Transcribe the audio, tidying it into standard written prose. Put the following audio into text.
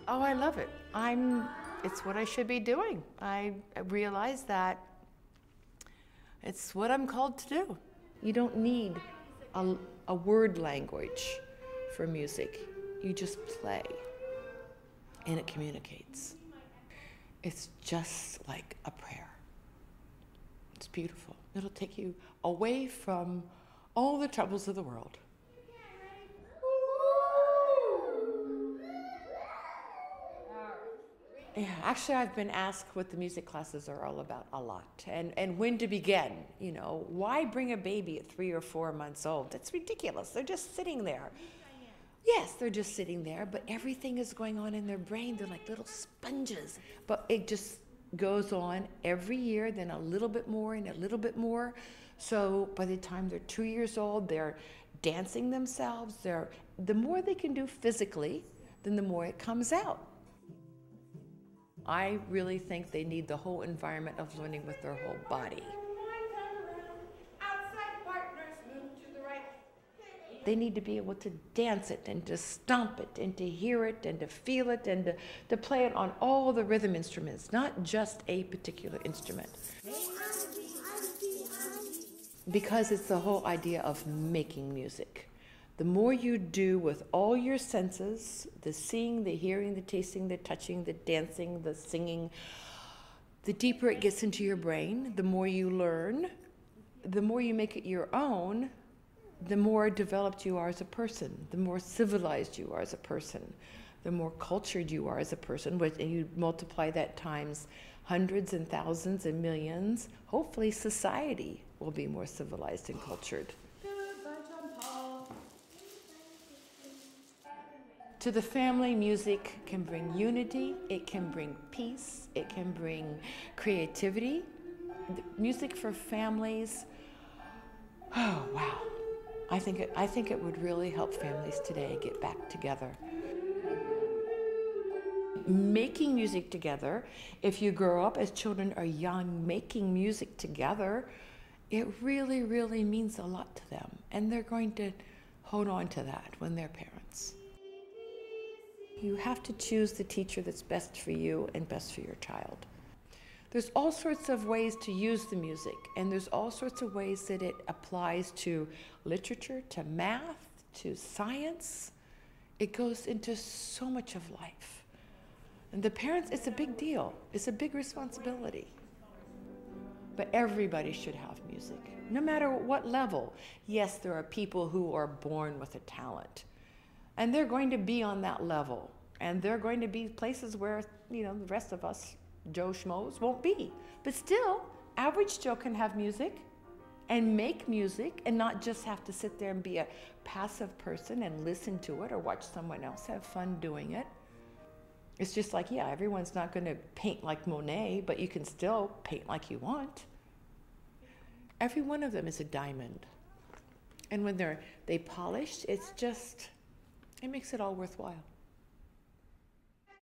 Oh, I love it. It's what I should be doing. I realize that it's what I'm called to do. You don't need a word language for music. You just play, and it communicates. It's just like a prayer. It's beautiful. It'll take you away from all the troubles of the world. Yeah, actually, I've been asked what the music classes are all about a lot, and when to begin. You know, why bring a baby at 3 or 4 months old? That's ridiculous. They're just sitting there. Yes, they're just sitting there, but everything is going on in their brain. They're like little sponges. But it just goes on every year, then a little bit more and a little bit more. So by the time they're 2 years old, they're dancing themselves. The more they can do physically, then the more it comes out. I really think they need the whole environment of learning with their whole body. They need to be able to dance it and to stomp it and to hear it and to feel it and to play it on all the rhythm instruments, not just a particular instrument. Because it's the whole idea of making music. The more you do with all your senses, the seeing, the hearing, the tasting, the touching, the dancing, the singing, the deeper it gets into your brain, the more you learn, the more you make it your own, the more developed you are as a person, the more civilized you are as a person, the more cultured you are as a person, and you multiply that times hundreds and thousands and millions, hopefully society will be more civilized and cultured. To the family, music can bring unity, it can bring peace, it can bring creativity. Music for families, oh wow. I think it would really help families today get back together. Making music together, if you grow up as children are young, making music together, it really, really means a lot to them. And they're going to hold on to that when they're parents. You have to choose the teacher that's best for you and best for your child. There's all sorts of ways to use the music, and there's all sorts of ways that it applies to literature, to math, to science. It goes into so much of life. And the parents, it's a big deal. It's a big responsibility. But everybody should have music, no matter what level. Yes, there are people who are born with a talent, and they're going to be on that level. And there are going to be places where, the rest of us, Joe Schmoes, won't be. But still, average Joe can have music and make music and not just have to sit there and be a passive person and listen to it or watch someone else have fun doing it. It's just like, yeah, everyone's not going to paint like Monet, but you can still paint like you want. Every one of them is a diamond. And when they polished, it makes it all worthwhile.